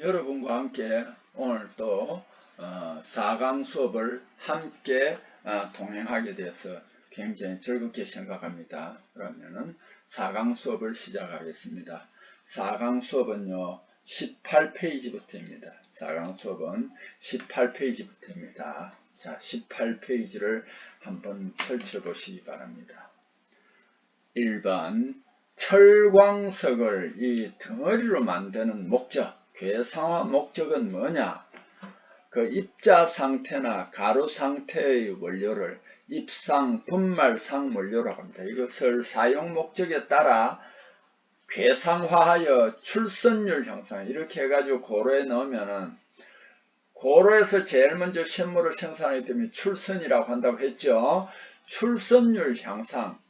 여러분과 함께 오늘 또 4강 수업을 함께 동행하게 되어서 굉장히 즐겁게 생각합니다. 그러면은 4강 수업을 시작하겠습니다. 4강 수업은요 18페이지부터입니다. 4강 수업은 18페이지부터입니다. 자, 18페이지를 한번 펼쳐보시기 바랍니다. 1번 철광석을 이 덩어리로 만드는 목적, 괴상화 목적은 뭐냐? 그 입자 상태나 가루 상태의 원료를 입상, 분말상 원료라고 합니다. 이것을 사용 목적에 따라 괴상화하여 출선율 형성, 이렇게 해가지고 고로에 넣으면은 고로에서 제일 먼저 신물을 생산하기 때문에 출선이라고 한다고 했죠. 출선율 향상.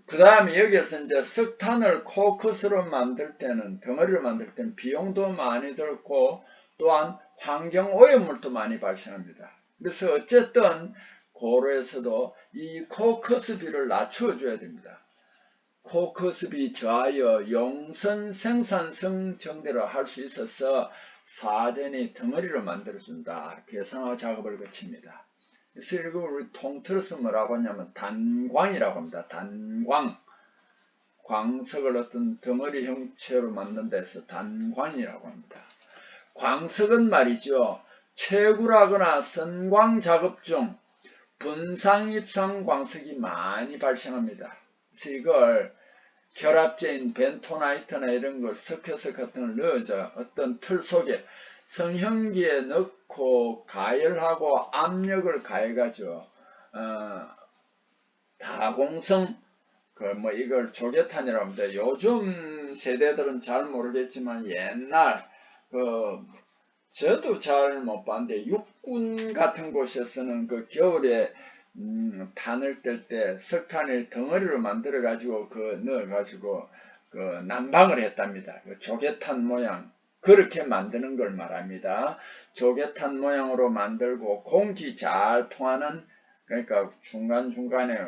그 다음에 여기에서 이제 석탄을 코크스로 만들 때는, 덩어리로 만들 때는 비용도 많이 들고 또한 환경 오염물도 많이 발생합니다. 그래서 어쨌든 고로에서도 이 코크스비를 낮추어 줘야 됩니다. 코크스비 저하여 용선 생산성 정대로 할 수 있어서 사전에 덩어리로 만들어준다. 괴상화 작업을 거칩니다. 그래서 이걸 통틀어서 뭐라고 하냐면 단광이라고 합니다. 단광. 광석을 어떤 덩어리 형체로 만든다 해서 단광이라고 합니다. 광석은 말이죠. 채굴하거나 선광 작업 중 분상 입상 광석이 많이 발생합니다. 그래서 이걸 결합제인 벤토나이트나 이런 걸 석회석 같은 걸 넣어서 어떤 틀 속에 성형기에 넣고 가열하고 압력을 가해가지고 다공성 이걸 조개탄이라고 합니다. 요즘 세대들은 잘 모르겠지만 옛날 저도 잘 못 봤는데 육군 같은 곳에서는 그 겨울에 탄을 뗄 때 석탄을 덩어리로 만들어 가지고 넣어 가지고 난방을 했답니다. 조개탄 모양 그렇게 만드는 걸 말합니다. 조개탄 모양으로 만들고 공기 잘 통하는, 그러니까 중간중간에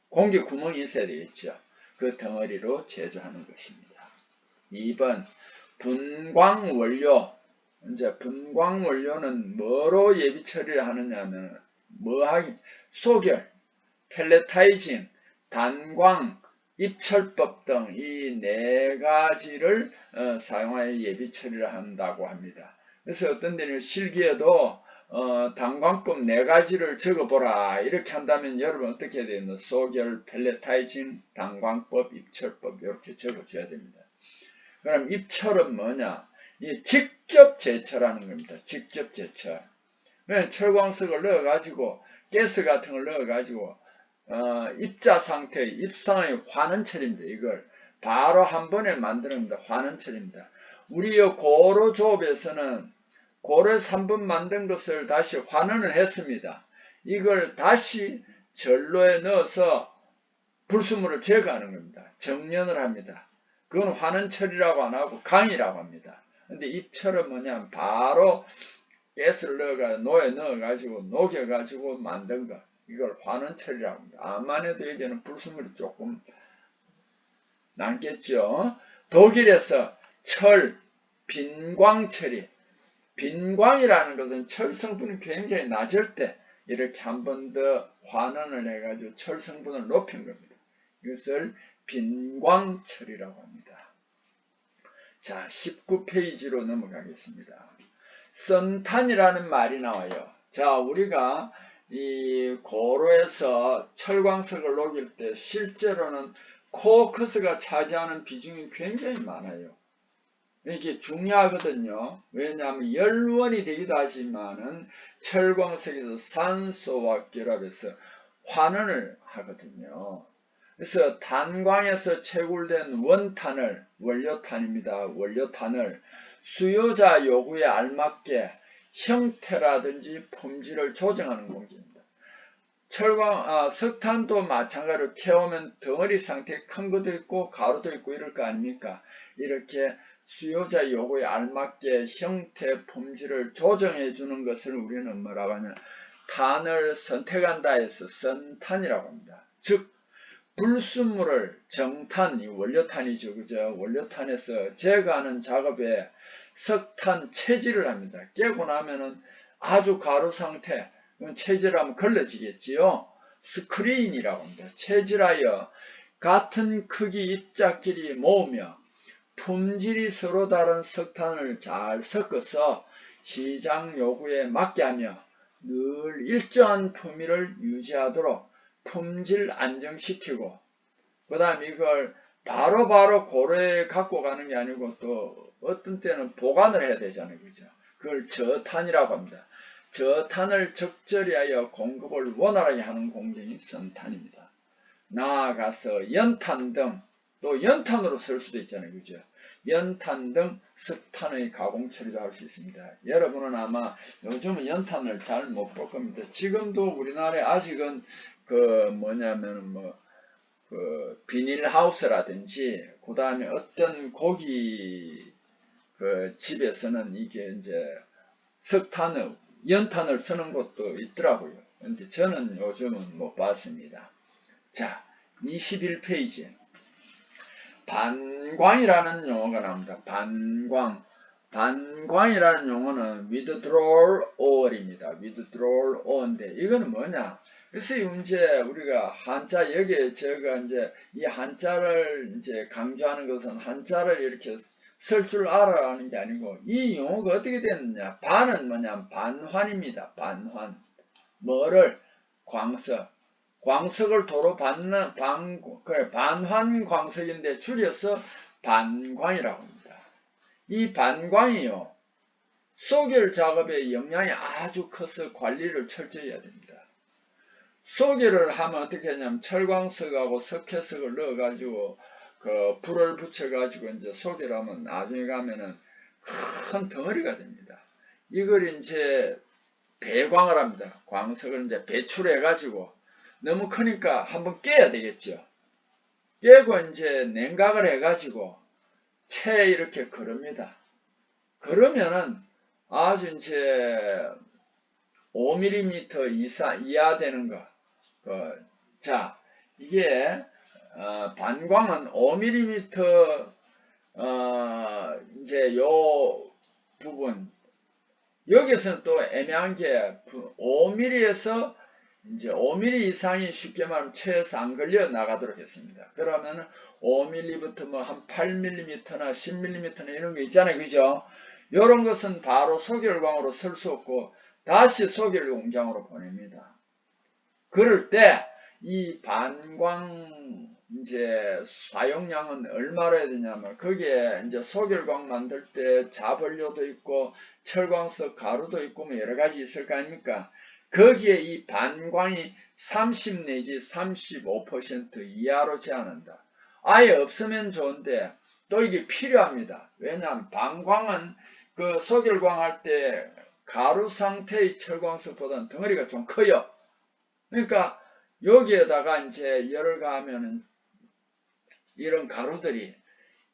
공기 구멍이 있어야 되겠죠. 그 덩어리로 제조하는 것입니다. 2번 분광 원료. 이제 분광 원료는 뭐로 예비 처리를 하느냐면 소결, 펠레타이징, 단광, 입철법 등 이 네 가지를 사용하여 예비 처리를 한다고 합니다. 그래서 어떤 데는 실기에도 단광법 네 가지를 적어보라 이렇게 한다면 여러분 어떻게 해야 되나? 소결, 펠레타이징, 단광법, 입철법 이렇게 적어줘야 됩니다. 그럼 입철은 뭐냐? 이 직접 제철하는 겁니다. 직접 제철. 철광석을 넣어가지고 가스 같은 걸 넣어가지고 입자 상태의 입상의 환원철입니다. 이걸 바로 한 번에 만드는 겁니다. 환원철입니다. 우리 고로 조업에서는 고로에서 한 번 만든 것을 다시 환원을 했습니다. 이걸 다시 전로에 넣어서 불순물을 제거하는 겁니다. 정련을 합니다. 그건 환원철이라고 안 하고 강이라고 합니다. 근데 입철은 뭐냐면 바로 가스를 넣어가지고 노에 넣어가지고 녹여가지고 만든 거, 이걸 환원철이라고 합니다. 암만 해도 여기에는 불순물이 조금 남겠죠. 독일에서 철, 빈광 처리. 빈광이라는 것은 철 성분이 굉장히 낮을 때 이렇게 한 번 더 환원을 해가지고 철 성분을 높인 겁니다. 이것을 빈광 처리라고 합니다. 자, 19페이지로 넘어가겠습니다. 선탄이라는 말이 나와요. 자, 우리가 이 고로에서 철광석을 녹일 때 실제로는 코크스가 차지하는 비중이 굉장히 많아요. 이게 중요하거든요. 왜냐하면 열원이 되기도 하지만은 철광석에서 산소와 결합해서 환원을 하거든요. 그래서 단광에서 채굴된 원탄을, 원료탄입니다. 원료탄을 수요자 요구에 알맞게 형태라든지 품질을 조정하는 공정입니다. 석탄도 마찬가지로 캐오면 덩어리 상태 큰 것도 있고 가루도 있고 이럴 거 아닙니까? 이렇게 수요자 요구에 알맞게 형태, 품질을 조정해 주는 것을 우리는 뭐라고 하냐? 탄을 선택한다 해서 선탄이라고 합니다. 즉 불순물을 정탄, 원료탄이죠. 그죠? 원료탄에서 제거하는 작업에 석탄 체질을 합니다. 깨고 나면은 아주 가루 상태, 체질하면 걸러지겠지요. 스크린이라고 합니다. 체질하여 같은 크기 입자끼리 모으며 품질이 서로 다른 석탄을 잘 섞어서 시장 요구에 맞게 하며 늘 일정한 품위를 유지하도록 품질 안정시키고, 그 다음 이걸 바로바로 고래에 갖고 가는 게 아니고 또 어떤 때는 보관을 해야 되잖아요. 그죠? 그걸 저탄이라고 합니다. 저탄을 적절히 하여 공급을 원활하게 하는 공정이 선탄입니다. 나아가서 연탄 등, 또 연탄으로 쓸 수도 있잖아요. 그죠? 연탄 등 석탄의 가공 처리도 할 수 있습니다. 여러분은 아마 요즘은 연탄을 잘 못 볼 겁니다. 지금도 우리나라에 아직은 비닐하우스라든지, 그 다음에 어떤 고기 집에서는 이게 이제 연탄을 쓰는 곳도 있더라고요. 근데 저는 요즘은 못 봤습니다. 자, 21페이지. 반광이라는 용어가 나옵니다. 반광이라는 용어는 withdrawal or입니다. withdrawal or인데, 이거는 뭐냐? 그래서 이제 우리가 한자, 여기에 제가 이제 이 한자를 이제 강조하는 것은 한자를 이렇게 쓸 줄 알아야 하는 게 아니고, 이 용어가 어떻게 됐느냐? 반은 뭐냐? 반환입니다. 반환. 뭐를? 광석을 도로 받는 반환 광석인데 줄여서 반광이라고 합니다. 이 반광이요, 소결 작업에 영향이 아주 커서 관리를 철저히 해야 됩니다. 소결을 하면 어떻게 하냐면 철광석하고 석회석을 넣어가지고 불을 붙여가지고 이제 소결하면 나중에 가면은 큰 덩어리가 됩니다. 이걸 이제 배광을 합니다. 광석을 이제 배출해가지고 너무 크니까 한번 깨야 되겠죠. 깨고 이제 냉각을 해가지고 체에 이렇게 걸읍니다. 그러면은 아주 이제 5mm 이하 되는 거. 자, 이게 반광은 5mm 이제 요 부분, 여기서는 또 애매한 게 5mm에서 이제 5mm 이상이 쉽게 말하면 체에서 안 걸려 나가도록 했습니다. 그러면은 5mm부터 뭐 한 8mm나 10mm나 이런 거 있잖아요. 그죠? 이런 것은 바로 소결광으로 쓸 수 없고 다시 소결 공장으로 보냅니다. 그럴 때 이 반광 이제 사용량은 얼마로 해야 되냐면, 거기에 이제 소결광 만들 때 자벌료도 있고 철광석 가루도 있고 뭐 여러 가지 있을 거 아닙니까? 거기에 이 반광이 30 내지 35% 이하로 제한한다. 아예 없으면 좋은데 또 이게 필요합니다. 왜냐하면 반광은 소결광 할 때 가루 상태의 철광석보다는 덩어리가 좀 커요. 그러니까 여기에다가 이제 열을 가하면은 이런 가루들이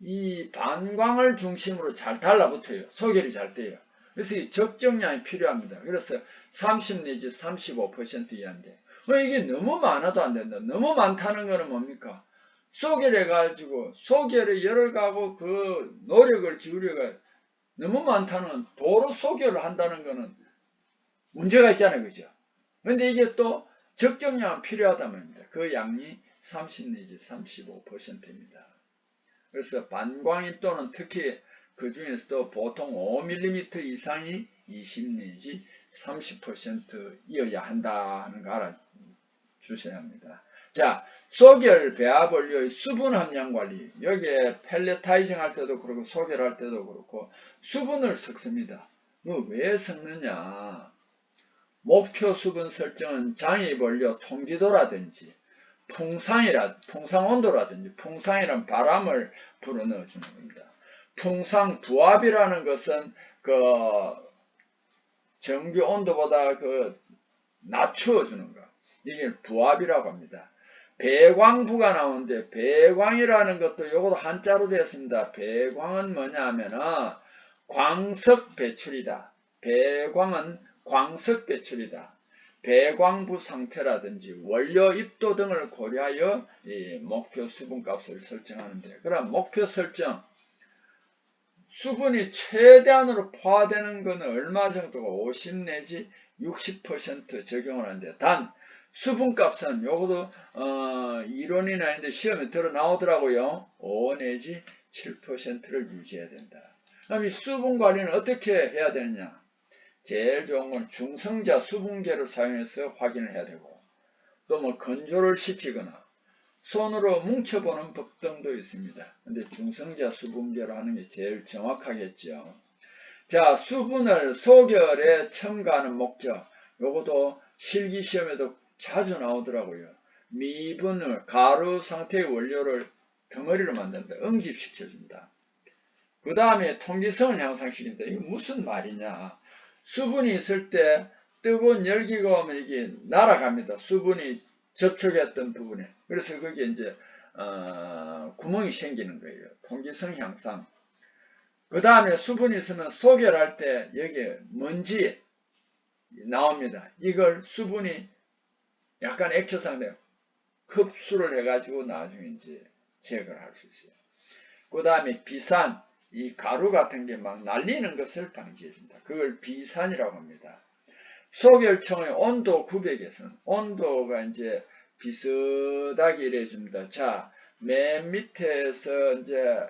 이 반광을 중심으로 잘 달라붙어요. 소결이 잘 돼요. 그래서 이 적정량이 필요합니다. 그래서 30 내지 35% 이하인데, 이게 너무 많아도 안 된다. 너무 많다는 거는 뭡니까? 소결해가지고 소결에 열을 가고 그 노력을 기울여가 너무 많다는, 도로 소결을 한다는 거는 문제가 있잖아요. 그죠? 근데 이게 또 적정량은 필요하단 말입니다. 그 양이 30 내지 35%입니다. 그래서 반광입 또는 특히 그 중에서도 보통 5mm 이상이 20 내지 30%이어야 한다는 거 알아주셔야 합니다. 자, 소결 배합원료의 수분 함량 관리. 여기에 펠레타이징 할 때도 그렇고 소결할 때도 그렇고 수분을 섞습니다. 왜 섞느냐? 목표 수분 설정은 장입원료 통지도라든지 풍상 온도라든지, 풍상이란 바람을 불어넣어 주는 겁니다. 풍상 부압이라는 것은 전기 온도보다 낮추어 주는 거. 이게 부압이라고 합니다. 배광부가 나오는데, 배광이라는 것도 요것도 한자로 되었습니다. 배광은 뭐냐 하면은 광석 배출이다. 배광은 광석 배출이다. 배광부 상태라든지 원료 입도 등을 고려하여 이 목표 수분값을 설정하는데, 그럼 목표 설정, 수분이 최대한으로 포화되는 것은 얼마 정도가 50 내지 60% 적용을 하는데, 단 수분값은 요것도 이론이나 아닌데 시험에 들어 나오더라고요. 5 내지 7%를 유지해야 된다. 그럼 이 수분 관리는 어떻게 해야 되느냐? 제일 좋은 건 중성자 수분계를 사용해서 확인을 해야 되고, 또 뭐 건조를 시키거나 손으로 뭉쳐보는 법 등도 있습니다. 근데 중성자 수분계로 하는 게 제일 정확하겠죠. 자, 수분을 소결에 첨가하는 목적. 요것도 실기시험에도 자주 나오더라고요. 미분을 가루 상태의 원료를 덩어리로 만든다. 응집시켜준다. 그 다음에 통기성을 향상시킨다. 이게 무슨 말이냐. 수분이 있을 때 뜨거운 열기가 오면 이게 날아갑니다. 수분이 접촉했던 부분에. 그래서 거기에 이제 구멍이 생기는 거예요. 통기성 향상. 그 다음에 수분이 있으면 소결할 때 여기에 먼지 나옵니다. 이걸 수분이 약간 액체 상태 흡수를 해가지고 나중에 이제 제거를 할 수 있어요. 그 다음에 비산, 이 가루 같은 게 막 날리는 것을 방지해준다. 그걸 비산이라고 합니다. 소결청의 온도 900에서는 온도가 이제 비슷하게 이래줍니다. 자, 맨 밑에서 이제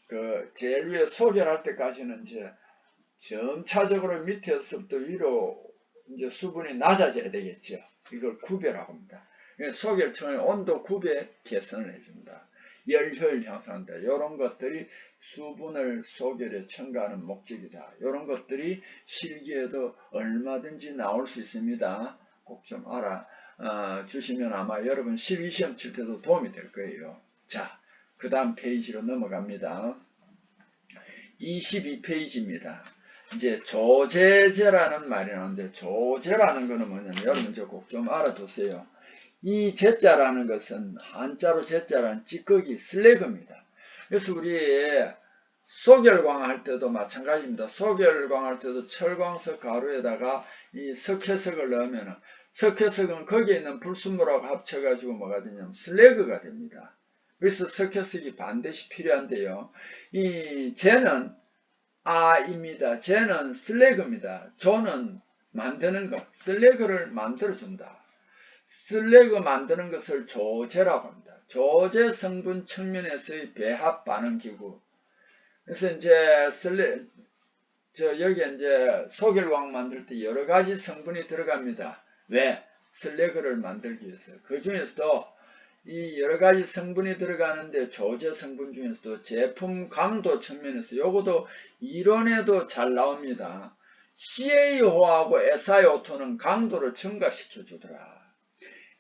그 제일 위에 소결할 때까지는 이제 점차적으로 밑에서부터 위로 이제 수분이 낮아져야 되겠죠. 이걸 구배라고 합니다. 소결청의 온도 900 개선을 해줍니다. 열효율 향상한다. 이런 것들이 수분을 소결에 첨가하는 목적이다. 이런 것들이 실기에도 얼마든지 나올 수 있습니다. 꼭 좀 알아 주시면 아마 여러분 실기시험 칠 때도 도움이 될 거예요. 자, 그 다음 페이지로 넘어갑니다. 22페이지입니다. 이제 조제제라는 말이 나오는데, 조제라는 것은 뭐냐면 여러분 저 꼭 좀 알아두세요. 이 제자라는 것은 한자로 제자라는 찌꺼기 슬래그입니다. 그래서 우리 소결광 할 때도 마찬가지입니다. 소결광 할 때도 철광석 가루에다가 이 석회석을 넣으면 석회석은 거기에 있는 불순물하고 합쳐가지고 뭐가 되냐면 슬래그가 됩니다. 그래서 석회석이 반드시 필요한데요. 이 제는 아입니다. 제는 슬래그입니다. 조는 만드는 것, 슬래그를 만들어준다. 슬래그 만드는 것을 조제라고 합니다. 조제 성분 측면에서의 배합 반응 기구. 그래서 이제 여기 이제 소결광 만들 때 여러 가지 성분이 들어갑니다. 왜? 슬래그를 만들기 위해서. 그 중에서도 이 여러 가지 성분이 들어가는데 조제 성분 중에서도 제품 강도 측면에서 요것도 이론에도 잘 나옵니다. CaO하고 SiO2는 강도를 증가시켜 주더라.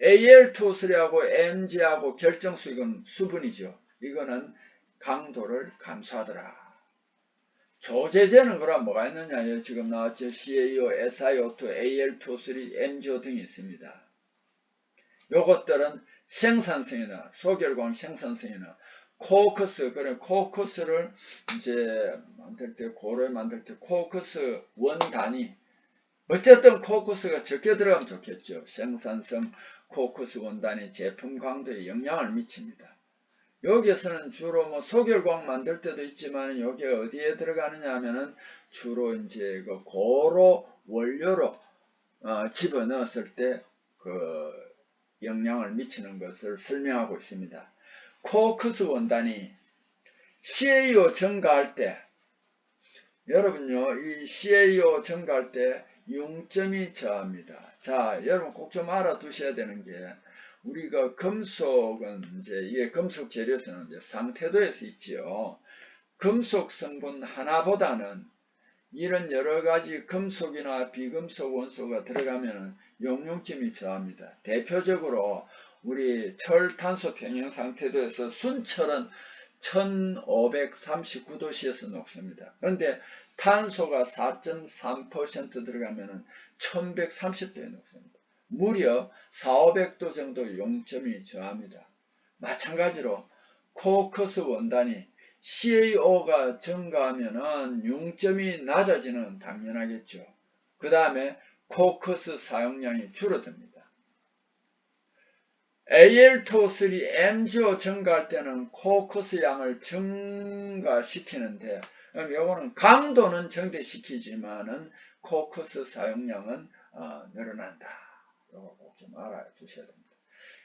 Al2O3하고 Mg하고 결정수, 이건 수분이죠. 이거는 강도를 감소하더라. 조제제는 그럼 뭐가 있느냐? 지금 나왔죠. CaO, SiO2, Al2O3, MgO 등이 있습니다. 요것들은 생산성이나 소결광 생산성이나 코어커스, 그래 코어커스를 이제 만들 때, 고를 만들 때 코어커스 원 단위, 어쨌든 코어커스가 적게 들어가면 좋겠죠. 생산성, 코어커스 원단위, 제품 강도에 영향을 미칩니다. 여기에서는 주로 뭐 소결광 만들 때도 있지만 여기 어디에 들어가느냐 하면은 주로 이제 그 고로 원료로 집어넣었을 때 그 영향을 미치는 것을 설명하고 있습니다. 코어커스 원단이 CaO 증가할 때, 여러분요, 이 CaO 증가할 때 융점이 저하입니다. 자, 여러분 꼭 좀 알아두셔야 되는 게, 우리가 금속은 이제 이게 금속 재료에서는 이제 상태도에서 있지요. 금속 성분 하나보다는 이런 여러 가지 금속이나 비금속 원소가 들어가면 용융점이 저하입니다. 대표적으로 우리 철, 탄소 평형 상태도에서 순철은 1539도씨에서 녹습니다. 그런데 탄소가 4.3% 들어가면 1130도에 녹습니다. 무려 4,500도 정도 용점이 저하입니다. 마찬가지로 코어커스 원단이 CaO가 증가하면 융점이 낮아지는 당연하겠죠. 그 다음에 코어커스 사용량이 줄어듭니다. Al2O3, MgO 증가할 때는 코어커스 양을 증가시키는데 그럼 요거는 강도는 정대시키지만은 코커스 사용량은 늘어난다. 요거 꼭 좀 알아주셔야 됩니다.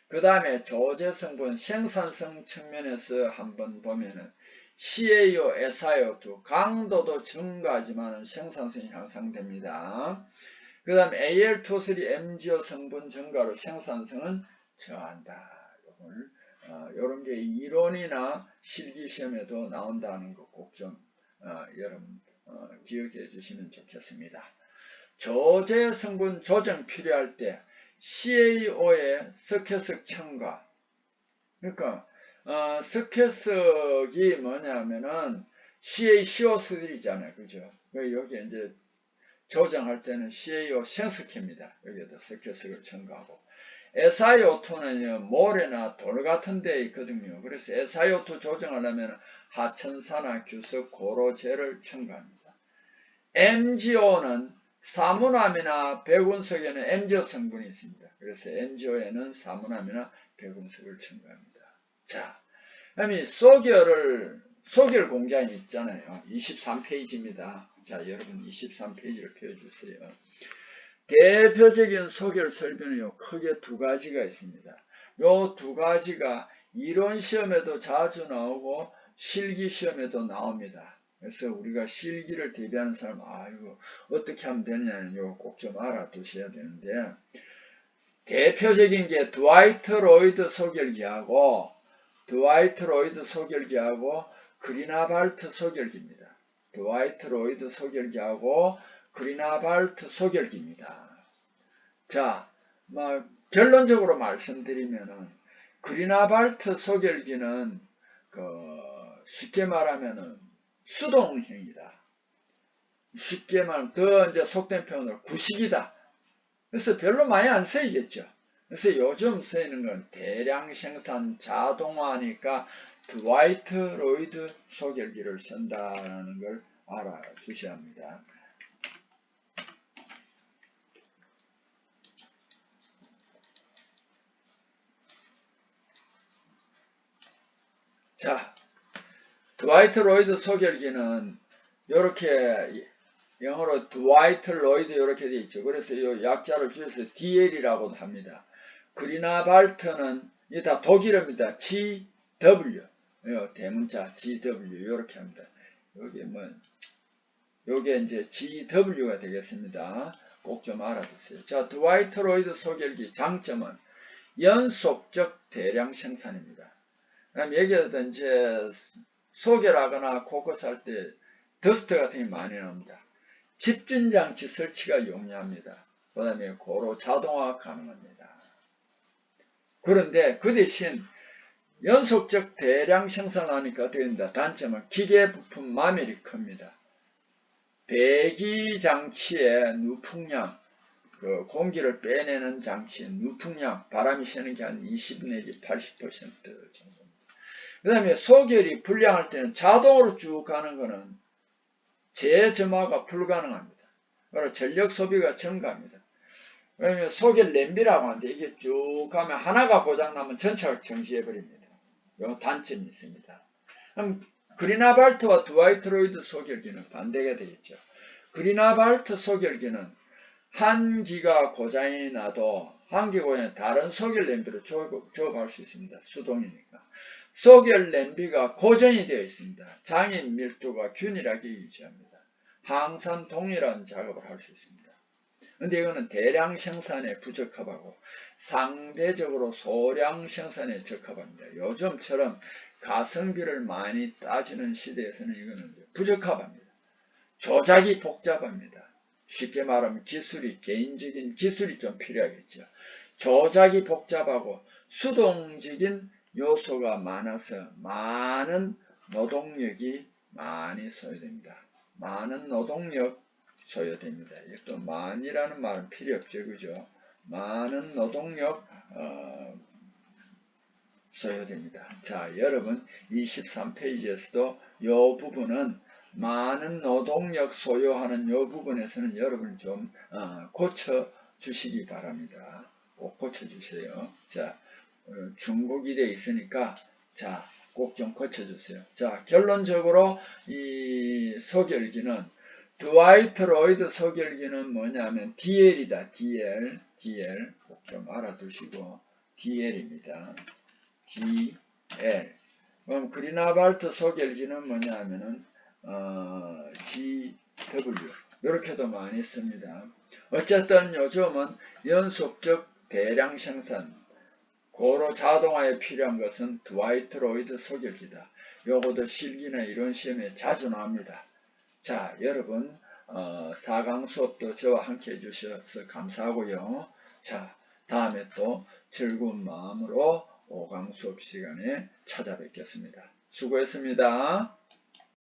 그 다음에 조제 성분 생산성 측면에서 한번 보면은 CaO, SiO2 강도도 증가하지만 생산성이 향상됩니다. 그 다음에 Al2,3 MgO 성분 증가로 생산성은 저하한다. 요런 게 이론이나 실기시험에도 나온다는 거 꼭 좀 여러분 기억해 주시면 좋겠습니다. 조제 성분 조정 필요할 때 CaO의 석회석 첨가. 그러니까 석회석이 뭐냐면은 CaCO3있잖아요. 그죠? 여기 이제 조정할 때는 CaO 생석회입니다. 여기에다 석회석을 첨가하고. SiO2는 모래나 돌 같은 데에 있거든요. 그래서 SiO2 조정하려면 하천사나 규석, 고로제를 첨가합니다. MgO는 사문암이나 백운석에는 MgO 성분이 있습니다. 그래서 MgO에는 사문암이나 백운석을 첨가합니다. 자, 그럼 소결 공장이 있잖아요. 23페이지입니다. 자, 여러분 23페이지를 펴주세요. 대표적인 소결 설명은요, 크게 두 가지가 있습니다. 요 두 가지가 이론 시험에도 자주 나오고 실기 시험에도 나옵니다. 그래서 우리가 실기를 대비하는 사람, 이거 어떻게 하면 되느냐는 요 꼭 좀 알아두셔야 되는데, 대표적인 게 드와이트 로이드 소결기하고 그리나발트 소결기입니다. 드와이트 로이드 소결기하고 그리나발트 소결기입니다. 자, 결론적으로 말씀드리면은 그리나발트 소결기는 쉽게 말하면은 수동형이다. 쉽게 말하면 더 이제 속된 표현으로 구식이다. 그래서 별로 많이 안 쓰이겠죠. 그래서 요즘 쓰이는 건 대량 생산 자동화니까 드와이트 로이드 소결기를 쓴다는 걸 알아주셔야 합니다. 자, 드와이트 로이드 소결기는 이렇게 영어로 드와이트 로이드 이렇게 되어 있죠. 그래서 이 약자를 줄여서 DL이라고도 합니다. 그리나발트는 이 다 독일어입니다. GW, 대문자 GW 이렇게 합니다. 요게 이제 GW가 되겠습니다. 꼭 좀 알아두세요. 자, 드와이트 로이드 소결기 장점은 연속적 대량 생산입니다. 여기에도 이제 소결하거나 코커스 할 때 더스트 같은 게 많이 나옵니다. 집진장치 설치가 용이합니다. 그 다음에 고로 자동화 가능합니다. 그런데 그 대신 연속적 대량 생산하니까 어떻게 됩니다. 단점은 기계 부품 마멸이 큽니다. 배기 장치의 누풍량, 공기를 빼내는 장치의 누풍량, 바람이 새는 게 한 20 내지 80% 정도. 그 다음에 소결이 불량할 때는 자동으로 쭉 가는 거는 재점화가 불가능합니다. 그리고 전력 소비가 증가합니다. 왜냐면 소결 냄비라고 하는데 이게 쭉 가면 하나가 고장나면 전체가 정지해버립니다. 이 단점이 있습니다. 그럼 그리나발트와 드와이트 로이드 소결기는 반대가 되겠죠. 그리나발트 소결기는 한 기가 고장이 나도 한 기 고장이 다른 소결 냄비로 조업할 수 있습니다. 수동이니까. 소결 냄비가 고정이 되어 있습니다. 장인 밀도가 균일하게 유지합니다. 항상 동일한 작업을 할 수 있습니다. 근데 이거는 대량 생산에 부적합하고 상대적으로 소량 생산에 적합합니다. 요즘처럼 가성비를 많이 따지는 시대에서는 이거는 부적합합니다. 조작이 복잡합니다. 쉽게 말하면 개인적인 기술이 좀 필요하겠죠. 조작이 복잡하고 수동적인 요소가 많아서 많은 노동력이 많이 소요됩니다. 많은 노동력 소요됩니다. 또 많이라는 말은 필요 없죠. 그죠? 많은 노동력 소요됩니다. 자, 여러분 23페이지에서도 이 부분은 많은 노동력 소요하는 이 부분에서는 여러분 좀 고쳐 주시기 바랍니다. 꼭 고쳐 주세요. 자, 중복이 되어 있으니까 자, 꼭 좀 고쳐주세요. 자, 결론적으로 이 소결기는 드와이트 로이드 소결기는 뭐냐면 DL이다. DL 꼭 좀 알아두시고 DL입니다. DL. 그럼 그리나발트 소결기는 뭐냐면은 GW 이렇게도 많이 씁니다. 어쨌든 요즘은 연속적 대량 생산 고로 자동화에 필요한 것은 드와이트 로이드 소결기다. 요것도 실기나 이론 시험에 자주 나옵니다. 자, 여러분 4강 수업도 저와 함께 해주셔서 감사하고요. 자, 다음에 또 즐거운 마음으로 5강 수업 시간에 찾아뵙겠습니다. 수고했습니다.